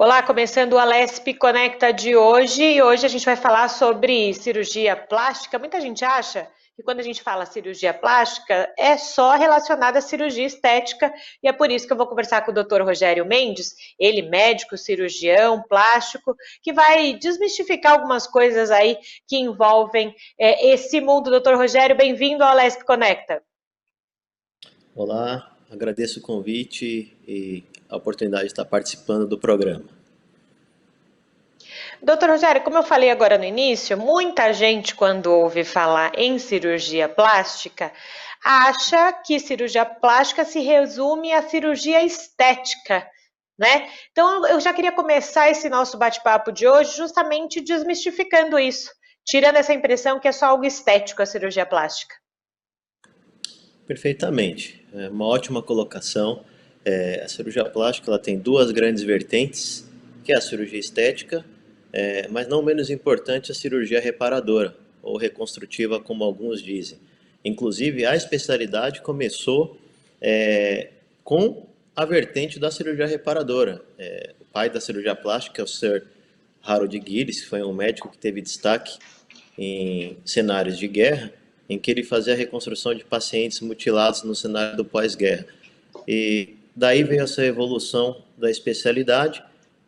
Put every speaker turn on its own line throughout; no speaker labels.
Olá, começando o Alesp Conecta de hoje, e hoje a gente vai falar sobre cirurgia plástica. Muita gente acha que quando a gente fala cirurgia plástica é só relacionada à cirurgia estética, e é por isso que eu vou conversar com o Dr. Rogério Mendes, ele médico, cirurgião, plástico, que vai desmistificar algumas coisas aí que envolvem esse mundo. Dr. Rogério, bem-vindo ao Alesp Conecta.
Olá, agradeço o convite e a oportunidade de estar participando do programa.
Doutor Rogério, como eu falei agora no início, muita gente, quando ouve falar em cirurgia plástica, acha que cirurgia plástica se resume à cirurgia estética, né? Então, eu já queria começar esse nosso bate-papo de hoje justamente desmistificando isso, tirando essa impressão que é só algo estético a cirurgia plástica.
Perfeitamente, é uma ótima colocação. A cirurgia plástica ela tem duas grandes vertentes, que é a cirurgia estética, mas não menos importante a cirurgia reparadora, ou reconstrutiva, como alguns dizem. Inclusive, a especialidade começou com a vertente da cirurgia reparadora. O pai da cirurgia plástica é o Sir Harold Gillis, que foi um médico que teve destaque em cenários de guerra, em que ele fazia a reconstrução de pacientes mutilados no cenário do pós-guerra. E daí veio essa evolução da especialidade,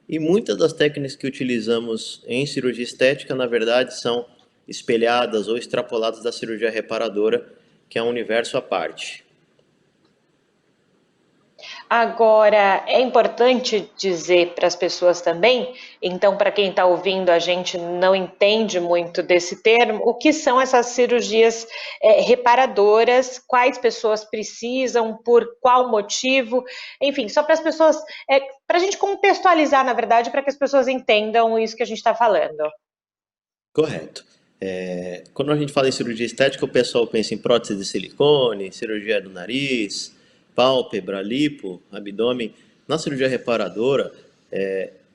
e muitas das técnicas que utilizamos em cirurgia estética, na verdade, são espelhadas ou extrapoladas da cirurgia reparadora, que é um universo à parte.
Agora, é importante dizer para as pessoas também, então, para quem está ouvindo, a gente não entende muito desse termo, o que são essas cirurgias reparadoras, quais pessoas precisam, por qual motivo, enfim, só para as pessoas, para a gente contextualizar, na verdade, para que as pessoas entendam isso que a gente está falando.
Correto. Quando a gente fala em cirurgia estética, o pessoal pensa em prótese de silicone, cirurgia do nariz, pálpebra, lipo, abdômen. Na cirurgia reparadora,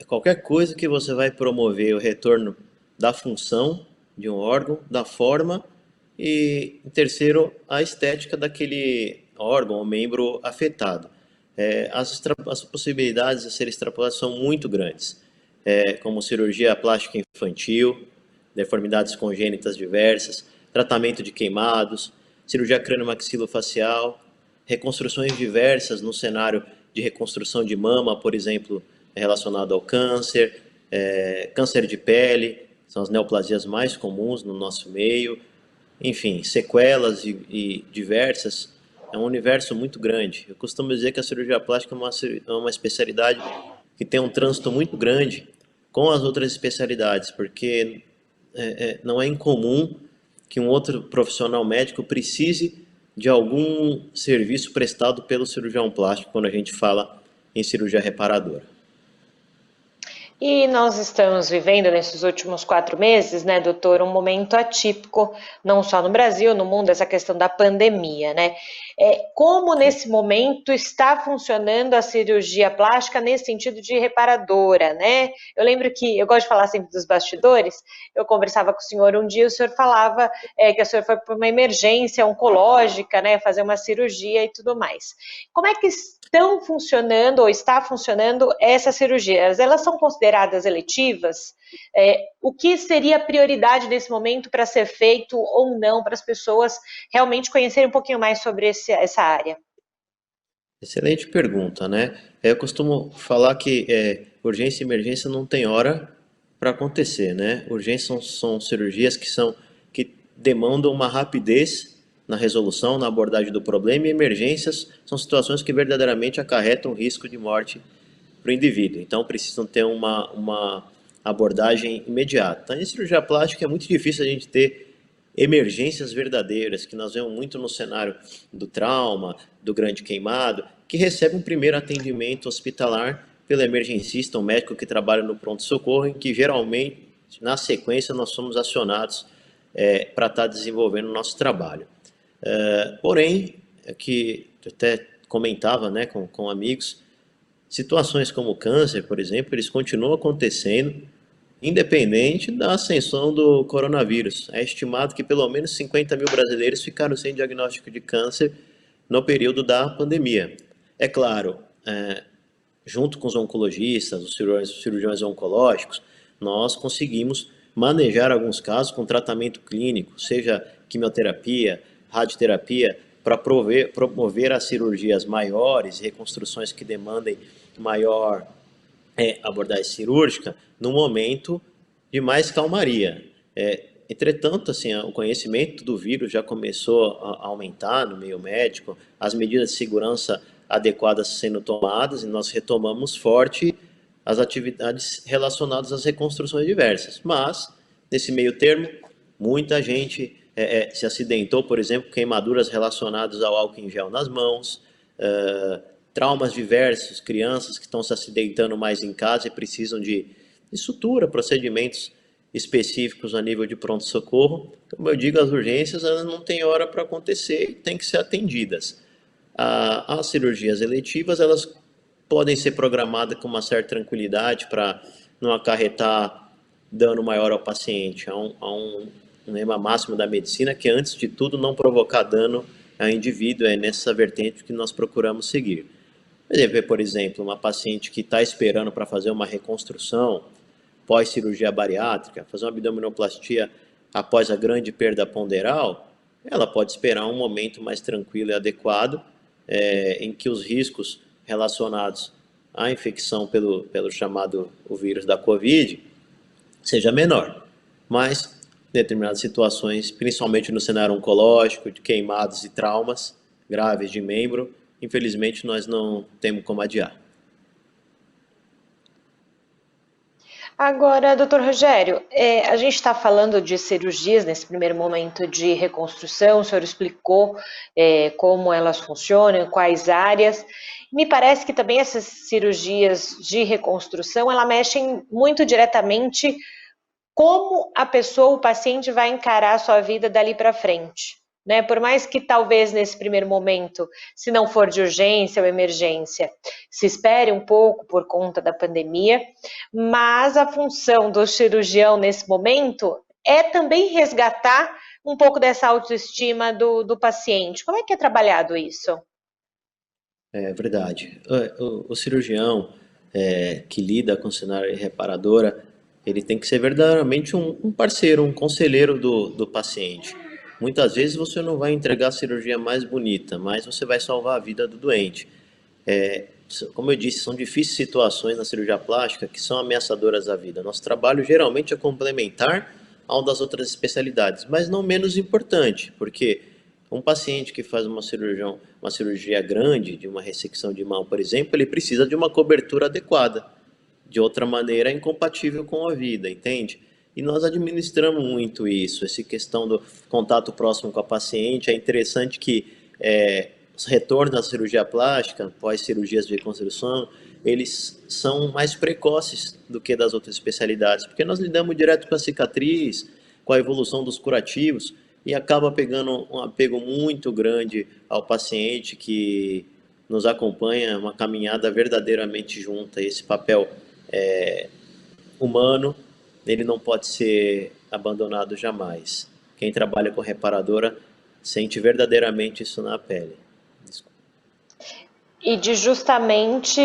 qualquer coisa que você vai promover o retorno da função de um órgão, da forma e, em terceiro, a estética daquele órgão ou membro afetado. As possibilidades a serem extrapoladas são muito grandes, como cirurgia plástica infantil, deformidades congênitas diversas, tratamento de queimados, cirurgia crânio-maxilofacial, reconstruções diversas no cenário de reconstrução de mama, por exemplo, relacionado ao câncer, câncer de pele, são as neoplasias mais comuns no nosso meio, enfim, sequelas e diversas, é um universo muito grande. Eu costumo dizer que a cirurgia plástica é uma especialidade que tem um trânsito muito grande com as outras especialidades, porque não é incomum que um outro profissional médico precise de algum serviço prestado pelo cirurgião plástico quando a gente fala em cirurgia reparadora.
E nós estamos vivendo nesses últimos 4 meses, né, doutor, um momento atípico, não só no Brasil, no mundo, essa questão da pandemia, né? Como nesse momento está funcionando a cirurgia plástica nesse sentido de reparadora, né? Eu lembro que, eu gosto de falar sempre dos bastidores, eu conversava com o senhor um dia, o senhor falava que o senhor foi para uma emergência oncológica, né, fazer uma cirurgia e tudo mais. Como é que estão funcionando ou está funcionando essas cirurgias? Elas são consideradas eletivas? O que seria prioridade nesse momento para ser feito ou não, para as pessoas realmente conhecerem um pouquinho mais sobre essa área?
Excelente pergunta, né? Eu costumo falar que urgência e emergência não tem hora para acontecer, né? Urgências são cirurgias que demandam uma rapidez na resolução, na abordagem do problema, e emergências são situações que verdadeiramente acarretam risco de morte para o indivíduo. Então precisam ter uma abordagem imediata. Em cirurgia plástica é muito difícil a gente ter emergências verdadeiras, que nós vemos muito no cenário do trauma, do grande queimado, que recebe um primeiro atendimento hospitalar pelo emergencista, um médico que trabalha no pronto-socorro, em que geralmente, na sequência, nós somos acionados para estar desenvolvendo o nosso trabalho. Porém, que eu até comentava, né, com amigos, situações como o câncer, por exemplo, eles continuam acontecendo, independente da ascensão do coronavírus. É estimado que pelo menos 50 mil brasileiros ficaram sem diagnóstico de câncer no período da pandemia. É claro, junto com os oncologistas, os cirurgiões oncológicos, nós conseguimos manejar alguns casos com tratamento clínico, seja quimioterapia, radioterapia, para promover as cirurgias maiores, reconstruções que demandem maior abordagem cirúrgica, no momento de mais calmaria. Entretanto, assim, o conhecimento do vírus já começou a aumentar no meio médico, as medidas de segurança adequadas sendo tomadas, e nós retomamos forte as atividades relacionadas às reconstruções diversas. Mas, nesse meio termo, muita gente se acidentou, por exemplo, queimaduras relacionadas ao álcool em gel nas mãos, traumas diversos, crianças que estão se acidentando mais em casa e precisam de sutura, procedimentos específicos a nível de pronto-socorro. Como eu digo, as urgências elas não têm hora para acontecer e têm que ser atendidas. As cirurgias eletivas, elas podem ser programadas com uma certa tranquilidade para não acarretar dano maior ao paciente. Há um lema máximo da medicina que, antes de tudo, não provocar dano ao indivíduo. É nessa vertente que nós procuramos seguir. Por exemplo, uma paciente que está esperando para fazer uma reconstrução pós-cirurgia bariátrica, fazer uma abdominoplastia após a grande perda ponderal, ela pode esperar um momento mais tranquilo e adequado, em que os riscos relacionados à infecção pelo chamado o vírus da Covid seja menor. Mas, em determinadas situações, principalmente no cenário oncológico, de queimados e traumas graves de membro, infelizmente nós não temos como adiar.
Agora, doutor Rogério, a gente está falando de cirurgias nesse primeiro momento de reconstrução, o senhor explicou como elas funcionam, quais áreas. Me parece que também essas cirurgias de reconstrução, elas mexem muito diretamente como a pessoa, o paciente, vai encarar a sua vida dali para frente. Né? Por mais que talvez nesse primeiro momento, se não for de urgência ou emergência, se espere um pouco por conta da pandemia, mas a função do cirurgião nesse momento é também resgatar um pouco dessa autoestima do paciente. Como é que é trabalhado isso?
É verdade. O cirurgião que lida com cenário reparadora, ele tem que ser verdadeiramente um parceiro, um conselheiro do paciente. Muitas vezes você não vai entregar a cirurgia mais bonita, mas você vai salvar a vida do doente. Como eu disse, são difíceis situações na cirurgia plástica que são ameaçadoras à vida. Nosso trabalho geralmente é complementar ao das outras especialidades, mas não menos importante, porque um paciente que faz uma cirurgia grande, de uma ressecção de mão, por exemplo, ele precisa de uma cobertura adequada. De outra maneira, é incompatível com a vida, entende? E nós administramos muito isso, essa questão do contato próximo com a paciente. É interessante que os retornos à cirurgia plástica, pós-cirurgias de reconstrução, eles são mais precoces do que das outras especialidades, porque nós lidamos direto com a cicatriz, com a evolução dos curativos, e acaba pegando um apego muito grande ao paciente que nos acompanha, uma caminhada verdadeiramente junta. Esse papel humano, ele não pode ser abandonado jamais. Quem trabalha com reparadora sente verdadeiramente isso na pele. Desculpa.
E de justamente,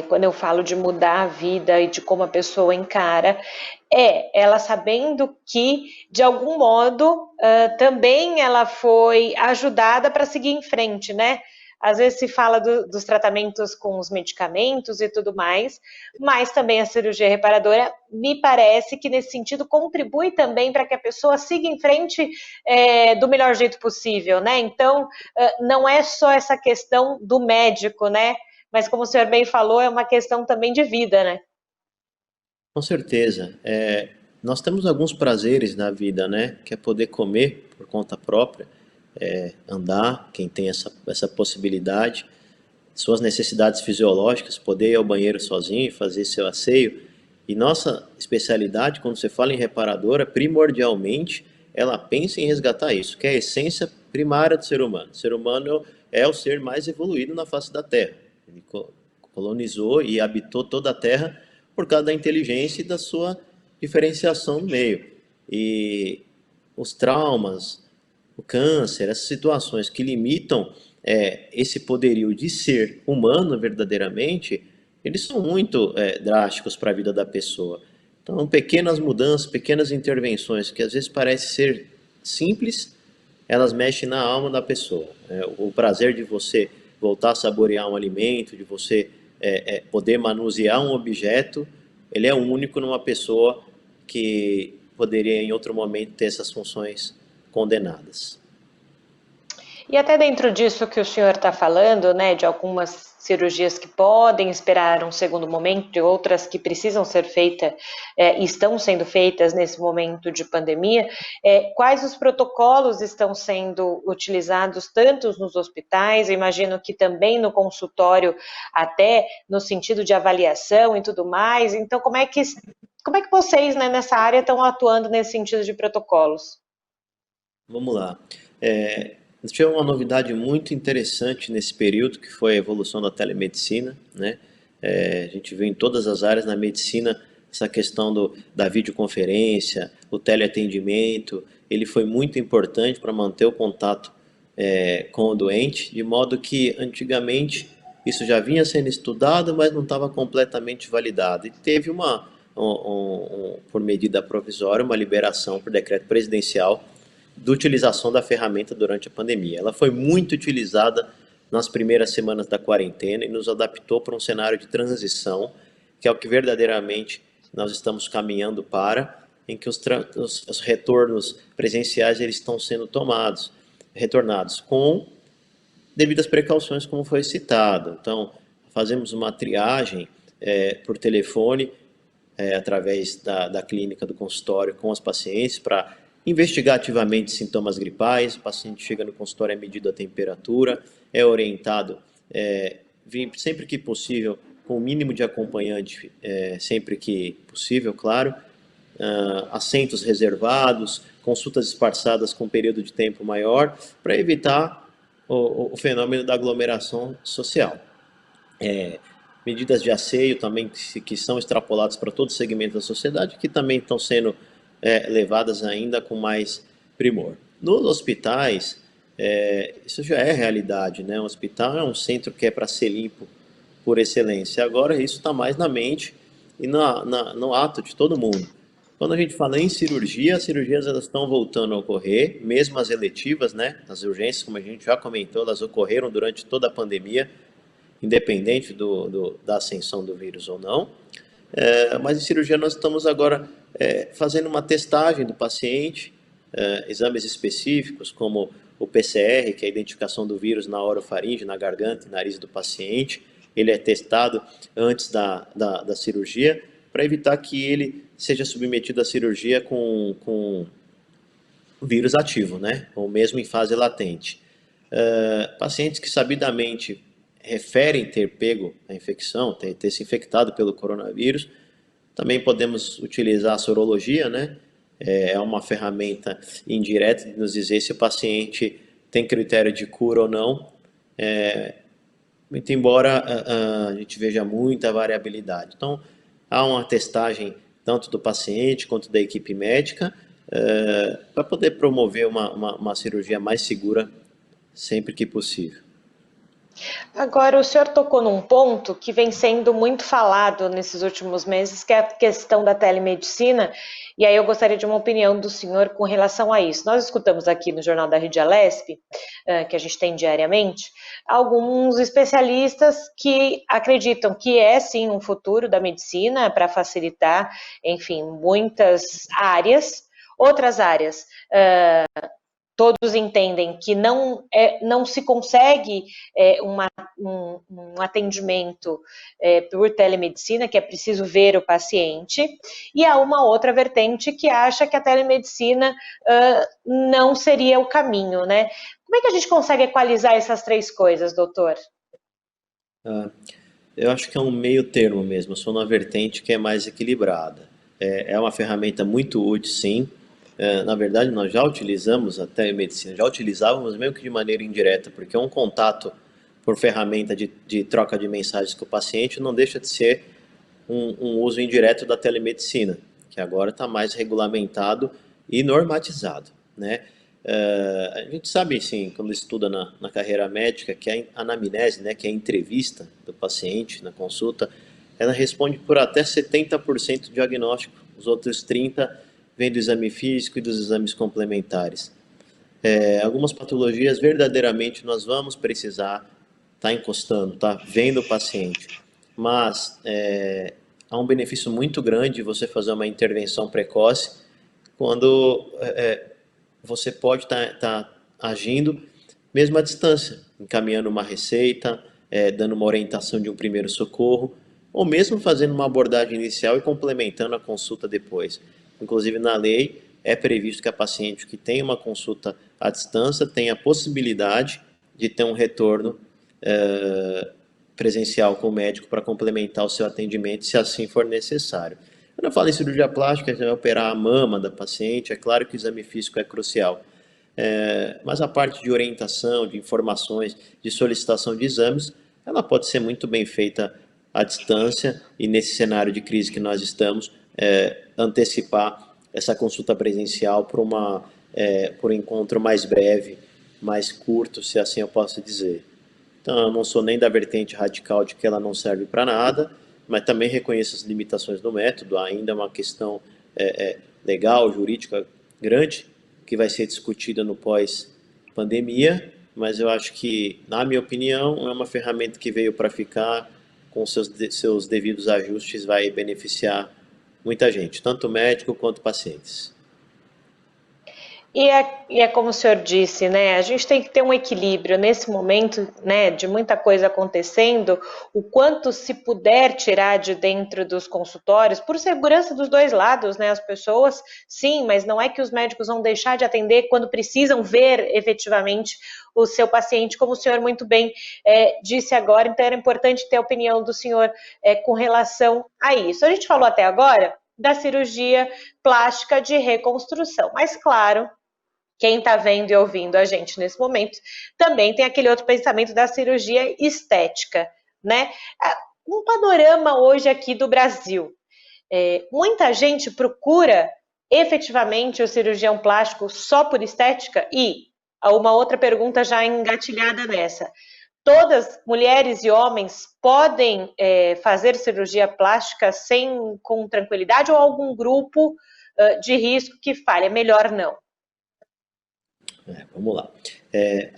quando eu falo de mudar a vida e de como a pessoa encara, ela sabendo que, de algum modo, também ela foi ajudada para seguir em frente, né? Às vezes se fala dos tratamentos com os medicamentos e tudo mais, mas também a cirurgia reparadora, me parece que nesse sentido contribui também para que a pessoa siga em frente do melhor jeito possível, né? Então, não é só essa questão do médico, né? Mas como o senhor bem falou, é uma questão também de vida, né?
Com certeza. Nós temos alguns prazeres na vida, né? Que é poder comer por conta própria, andar, quem tem essa possibilidade, suas necessidades fisiológicas, poder ir ao banheiro sozinho, fazer seu asseio. E nossa especialidade, quando você fala em reparadora, primordialmente, ela pensa em resgatar isso, que é a essência primária do ser humano. O ser humano é o ser mais evoluído na face da Terra. Ele colonizou e habitou toda a Terra por causa da inteligência e da sua diferenciação no meio. E os traumas, o câncer, essas situações que limitam esse poderio de ser humano verdadeiramente, eles são muito drásticos para a vida da pessoa. Então, pequenas mudanças, pequenas intervenções que às vezes parecem ser simples, elas mexem na alma da pessoa. O prazer de você voltar a saborear um alimento, de você poder manusear um objeto, ele é único numa pessoa que poderia em outro momento ter essas funções condenadas.
E até dentro disso que o senhor está falando, né, de algumas cirurgias que podem esperar um segundo momento e outras que precisam ser feitas e estão sendo feitas nesse momento de pandemia, quais os protocolos estão sendo utilizados tanto nos hospitais, eu imagino que também no consultório, até no sentido de avaliação e tudo mais, então como é que vocês, né, nessa área estão atuando nesse sentido de protocolos?
Vamos lá. Nós tivemos uma novidade muito interessante nesse período, que foi a evolução da telemedicina, né? A gente viu em todas as áreas na medicina essa questão da videoconferência, o teleatendimento, ele foi muito importante para manter o contato com o doente, de modo que antigamente isso já vinha sendo estudado, mas não estava completamente validado. E teve por medida provisória, uma liberação por decreto presidencial da utilização da ferramenta durante a pandemia. Ela foi muito utilizada nas primeiras semanas da quarentena e nos adaptou para um cenário de transição, que é o que verdadeiramente nós estamos caminhando para, em que os retornos presenciais eles estão sendo retornados com devidas precauções, como foi citado. Então, fazemos uma triagem por telefone, através da clínica, do consultório, com os pacientes, para investigar ativamente sintomas gripais. O paciente chega no consultório, é medido a temperatura, é orientado, sempre que possível, com o mínimo de acompanhante, sempre que possível, claro, assentos reservados, consultas disfarçadas com um período de tempo maior, para evitar o fenômeno da aglomeração social. Medidas de asseio também que são extrapoladas para todo segmento da sociedade, que também estão sendo levadas ainda com mais primor. Nos hospitais, isso já é realidade, né? O hospital é um centro que é para ser limpo por excelência. Agora isso está mais na mente e no ato de todo mundo. Quando a gente fala em cirurgia, as cirurgias elas estão voltando a ocorrer, mesmo as eletivas, né? As urgências, como a gente já comentou, elas ocorreram durante toda a pandemia, independente da ascensão do vírus ou não. Mas em cirurgia nós estamos agora fazendo uma testagem do paciente, exames específicos como o PCR, que é a identificação do vírus na orofaringe, na garganta e nariz do paciente. Ele é testado antes da cirurgia para evitar que ele seja submetido à cirurgia com vírus ativo, né? Ou mesmo em fase latente. Pacientes que sabidamente referem ter pego a infecção, ter se infectado pelo coronavírus, também podemos utilizar a sorologia, né? É uma ferramenta indireta de nos dizer se o paciente tem critério de cura ou não, muito embora a gente veja muita variabilidade. Então, há uma testagem tanto do paciente quanto da equipe médica para poder promover uma cirurgia mais segura sempre que possível.
Agora, o senhor tocou num ponto que vem sendo muito falado nesses últimos meses, que é a questão da telemedicina, e aí eu gostaria de uma opinião do senhor com relação a isso. Nós escutamos aqui no Jornal da Rede Alesp, que a gente tem diariamente, alguns especialistas que acreditam que é sim um futuro da medicina para facilitar, enfim, muitas áreas. Outras áreas todos entendem que não se consegue um atendimento por telemedicina, que é preciso ver o paciente, e há uma outra vertente que acha que a telemedicina não seria o caminho, né? Como é que a gente consegue equalizar essas três coisas, doutor?
Eu acho que é um meio termo mesmo, eu sou uma vertente que é mais equilibrada. É uma ferramenta muito útil, sim. Na verdade, nós já utilizamos a telemedicina, já utilizávamos mesmo que de maneira indireta, porque um contato por ferramenta de troca de mensagens com o paciente não deixa de ser um uso indireto da telemedicina, que agora está mais regulamentado e normatizado, né? A gente sabe, sim, quando estuda na carreira médica, que a anamnese, né, que é a entrevista do paciente na consulta, ela responde por até 70% do diagnóstico, os outros 30% vêm do exame físico e dos exames complementares. Algumas patologias, verdadeiramente, nós vamos precisar estar encostando, tá vendo o paciente, mas há um benefício muito grande de você fazer uma intervenção precoce quando você pode estar agindo mesmo à distância, encaminhando uma receita, dando uma orientação de um primeiro socorro, ou mesmo fazendo uma abordagem inicial e complementando a consulta depois. Inclusive, na lei, é previsto que a paciente que tem uma consulta à distância tenha a possibilidade de ter um retorno presencial com o médico para complementar o seu atendimento, se assim for necessário. Quando eu falo em cirurgia plástica, a gente vai operar a mama da paciente, é claro que o exame físico é crucial. Mas a parte de orientação, de informações, de solicitação de exames, ela pode ser muito bem feita à distância e nesse cenário de crise que nós estamos, antecipar essa consulta presencial por um encontro mais breve, mais curto, se assim eu posso dizer. Então, eu não sou nem da vertente radical de que ela não serve para nada, mas também reconheço as limitações do método, ainda é uma questão legal, jurídica grande, que vai ser discutida no pós-pandemia, mas eu acho que, na minha opinião, é uma ferramenta que veio para ficar, com seus devidos ajustes, vai beneficiar muita gente, tanto médico quanto pacientes.
E é como o senhor disse, né? A gente tem que ter um equilíbrio nesse momento, né? De muita coisa acontecendo, o quanto se puder tirar de dentro dos consultórios, por segurança dos dois lados, né? As pessoas, sim, mas não é que os médicos vão deixar de atender quando precisam ver efetivamente o seu paciente, como o senhor muito bem disse agora. Então era importante ter a opinião do senhor com relação a isso. A gente falou até agora da cirurgia plástica de reconstrução, mas claro, quem está vendo e ouvindo a gente nesse momento também tem aquele outro pensamento da cirurgia estética, né? Um panorama hoje aqui do Brasil. Muita gente procura efetivamente o cirurgião plástico só por estética? E uma outra pergunta já engatilhada nessa. Todas, mulheres e homens, podem fazer cirurgia plástica com tranquilidade ou algum grupo de risco que fale, é melhor não?
Vamos lá.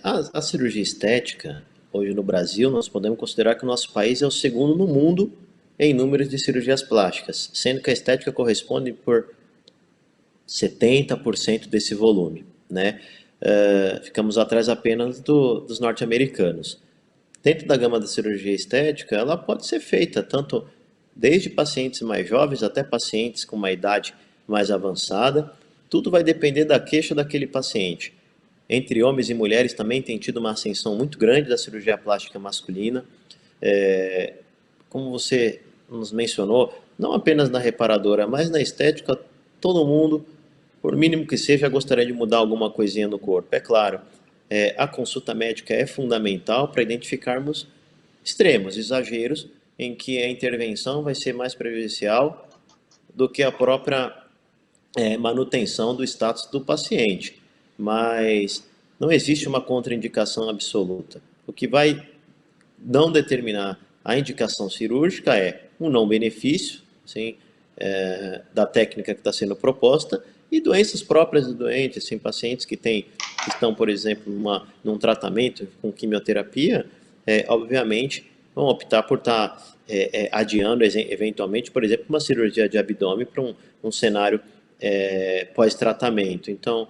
A cirurgia estética, hoje no Brasil, nós podemos considerar que o nosso país é o segundo no mundo em números de cirurgias plásticas, sendo que a estética corresponde por 70% desse volume, né? Ficamos atrás apenas dos norte-americanos. Dentro da gama da cirurgia estética, ela pode ser feita tanto desde pacientes mais jovens até pacientes com uma idade mais avançada. Tudo vai depender da queixa daquele paciente. Entre homens e mulheres também tem tido uma ascensão muito grande da cirurgia plástica masculina. Como você nos mencionou, não apenas na reparadora, mas na estética, todo mundo, por mínimo que seja, gostaria de mudar alguma coisinha no corpo. É claro, a consulta médica é fundamental para identificarmos extremos, exageros, em que a intervenção vai ser mais prejudicial do que a própria manutenção do status do paciente. Mas não existe uma contraindicação absoluta. O que vai não determinar a indicação cirúrgica é um não benefício, sim, da técnica que está sendo proposta, e doenças próprias do doente, assim, pacientes que estão, por exemplo, num tratamento com quimioterapia, obviamente vão optar por estar adiando, eventualmente, por exemplo, uma cirurgia de abdômen para um cenário pós-tratamento. Então,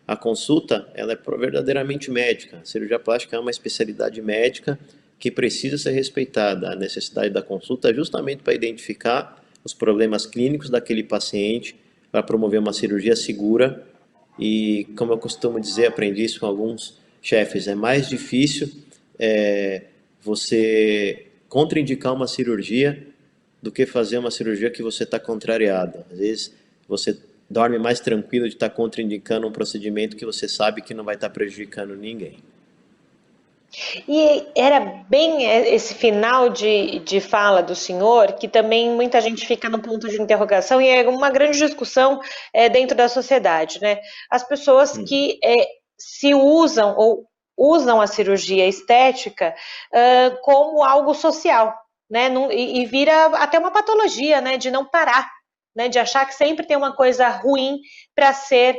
a consulta, ela é verdadeiramente médica. A cirurgia plástica é uma especialidade médica que precisa ser respeitada. A necessidade da consulta é justamente para identificar os problemas clínicos daquele paciente, para promover uma cirurgia segura. E, como eu costumo dizer, aprendi isso com alguns chefes, é mais difícil você contraindicar uma cirurgia do que fazer uma cirurgia que você está contrariado. Às vezes, você dorme mais tranquilo de estar contraindicando um procedimento que você sabe que não vai estar prejudicando ninguém.
E era bem esse final de fala do senhor, que também muita gente fica no ponto de interrogação, e é uma grande discussão dentro da sociedade, né? As pessoas que se usam ou usam a cirurgia estética como algo social, né? E vira até uma patologia, né? De não parar, né? De achar que sempre tem uma coisa ruim para ser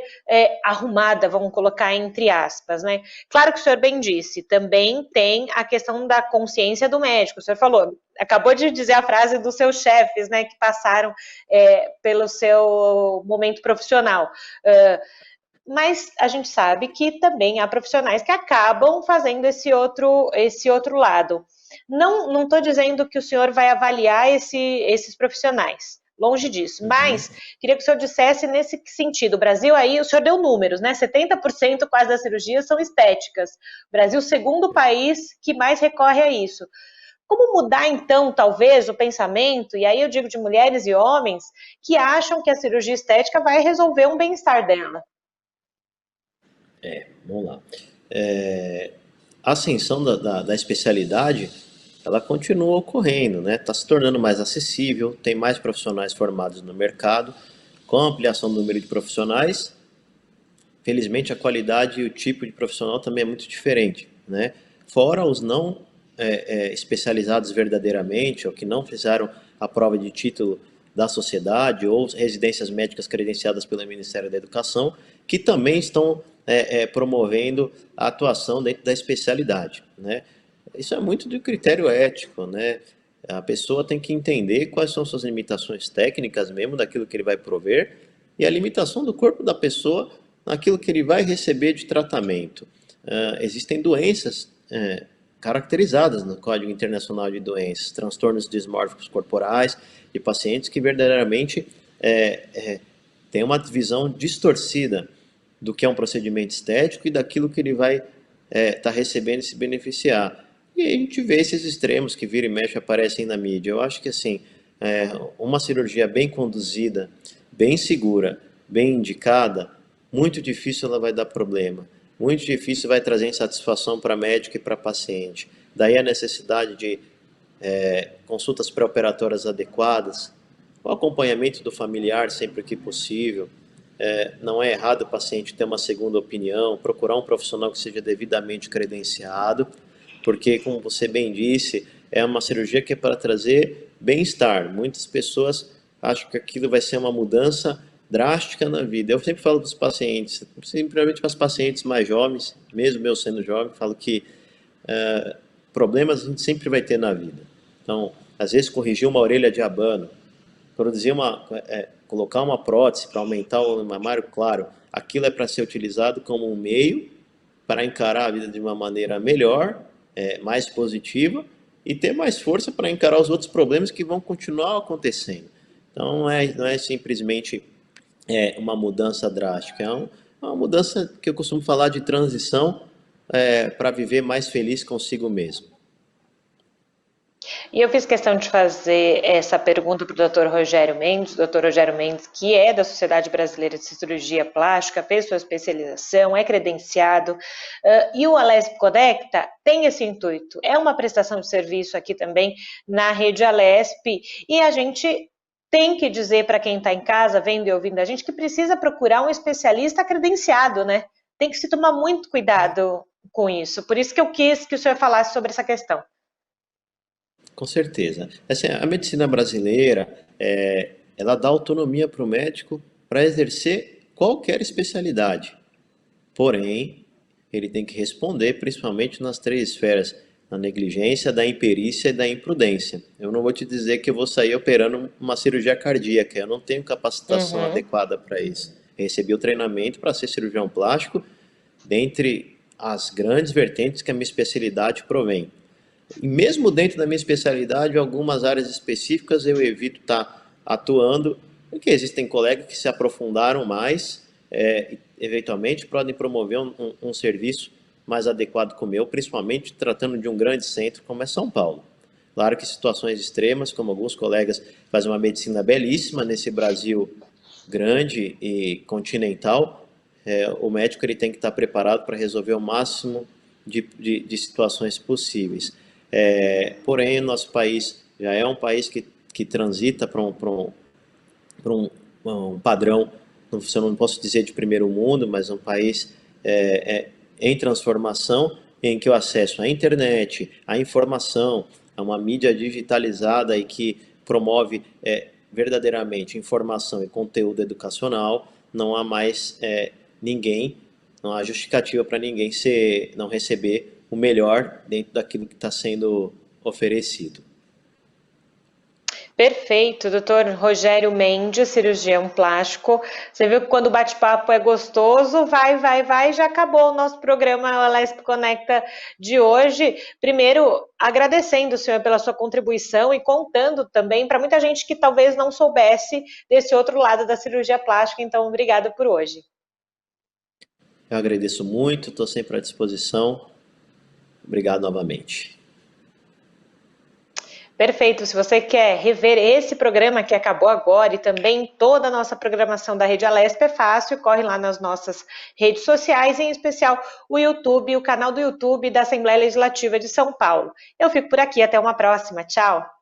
arrumada, vamos colocar entre aspas, né? Claro que o senhor bem disse, também tem a questão da consciência do médico. O senhor falou, acabou de dizer a frase dos seus chefes, né? Que passaram pelo seu momento profissional. Mas a gente sabe que também há profissionais que acabam fazendo esse outro lado. Não estou dizendo que o senhor vai avaliar esses profissionais, longe disso, mas queria que o senhor dissesse nesse sentido. O Brasil aí, o senhor deu números, né? 70% quase das cirurgias são estéticas. O Brasil, segundo país que mais recorre a isso. Como mudar, então, talvez, o pensamento, e aí eu digo de mulheres e homens, que acham que a cirurgia estética vai resolver um bem-estar dela?
Vamos lá. A ascensão da especialidade, ela continua ocorrendo, né? Está se tornando mais acessível, tem mais profissionais formados no mercado, com a ampliação do número de profissionais, felizmente a qualidade e o tipo de profissional também é muito diferente, né? Fora os não especializados verdadeiramente, ou que não fizeram a prova de título da sociedade, ou residências médicas credenciadas pelo Ministério da Educação, que também estão promovendo a atuação dentro da especialidade, né? Isso é muito do critério ético, né? A pessoa tem que entender quais são suas limitações técnicas mesmo, daquilo que ele vai prover, e a limitação do corpo da pessoa naquilo que ele vai receber de tratamento. Existem doenças caracterizadas no Código Internacional de Doenças, transtornos dismórficos corporais, de pacientes que verdadeiramente têm uma visão distorcida do que é um procedimento estético e daquilo que ele vai estar recebendo e se beneficiar. E aí a gente vê esses extremos que vira e mexe aparecem na mídia. Eu acho que assim, uma cirurgia bem conduzida, bem segura, bem indicada, muito difícil ela vai dar problema. Muito difícil vai trazer insatisfação para médico e para paciente. Daí a necessidade de consultas pré-operatórias adequadas, o acompanhamento do familiar sempre que possível. Não é errado o paciente ter uma segunda opinião, procurar um profissional que seja devidamente credenciado, porque, como você bem disse, é uma cirurgia que é para trazer bem-estar. Muitas pessoas acham que aquilo vai ser uma mudança drástica na vida. Eu sempre falo para os pacientes, simplesmente para os pacientes mais jovens, mesmo eu sendo jovem, falo que problemas a gente sempre vai ter na vida. Então, às vezes corrigir uma orelha de abano, colocar uma prótese para aumentar o mamário, claro, aquilo é para ser utilizado como um meio para encarar a vida de uma maneira melhor, mais positiva, e ter mais força para encarar os outros problemas que vão continuar acontecendo. Então, não é simplesmente uma mudança drástica, é uma mudança que eu costumo falar de transição para viver mais feliz consigo mesmo.
E eu fiz questão de fazer essa pergunta para o doutor Rogério Mendes, que é da Sociedade Brasileira de Cirurgia Plástica, fez sua especialização, é credenciado, e o Alesp Conecta tem esse intuito, é uma prestação de serviço aqui também na rede Alesp, e a gente tem que dizer para quem está em casa, vendo e ouvindo a gente, que precisa procurar um especialista credenciado, né? Tem que se tomar muito cuidado com isso, por isso que eu quis que o senhor falasse sobre essa questão.
Com certeza. Assim, a medicina brasileira, ela dá autonomia para o médico para exercer qualquer especialidade. Porém, ele tem que responder principalmente nas três esferas, na negligência, da imperícia e da imprudência. Eu não vou te dizer que eu vou sair operando uma cirurgia cardíaca, eu não tenho capacitação adequada para isso. Eu recebi o treinamento para ser cirurgião plástico, dentre as grandes vertentes que a minha especialidade provém. E mesmo dentro da minha especialidade, algumas áreas específicas eu evito estar atuando, porque existem colegas que se aprofundaram mais, eventualmente podem promover um serviço mais adequado que o meu, principalmente tratando de um grande centro como é São Paulo. Claro que situações extremas, como alguns colegas fazem uma medicina belíssima nesse Brasil grande e continental, o médico ele tem que estar preparado para resolver o máximo de situações possíveis. Porém, o nosso país já é um país que transita para um padrão, eu não posso dizer de primeiro mundo, mas um país em transformação, em que o acesso à internet, à informação, é uma mídia digitalizada e que promove verdadeiramente informação e conteúdo educacional, não há mais ninguém, não há justificativa para ninguém não receber o melhor dentro daquilo que está sendo oferecido.
Perfeito, doutor Rogério Mendes, cirurgião plástico. Você viu que quando o bate-papo é gostoso, vai, já acabou o nosso programa Alesp Conecta de hoje. Primeiro, agradecendo o senhor pela sua contribuição e contando também para muita gente que talvez não soubesse desse outro lado da cirurgia plástica. Então, obrigado por hoje.
Eu agradeço muito, estou sempre à disposição. Obrigado novamente.
Perfeito. Se você quer rever esse programa que acabou agora e também toda a nossa programação da Rede Alesp, é fácil, corre lá nas nossas redes sociais, em especial o YouTube, o canal do YouTube da Assembleia Legislativa de São Paulo. Eu fico por aqui, até uma próxima. Tchau!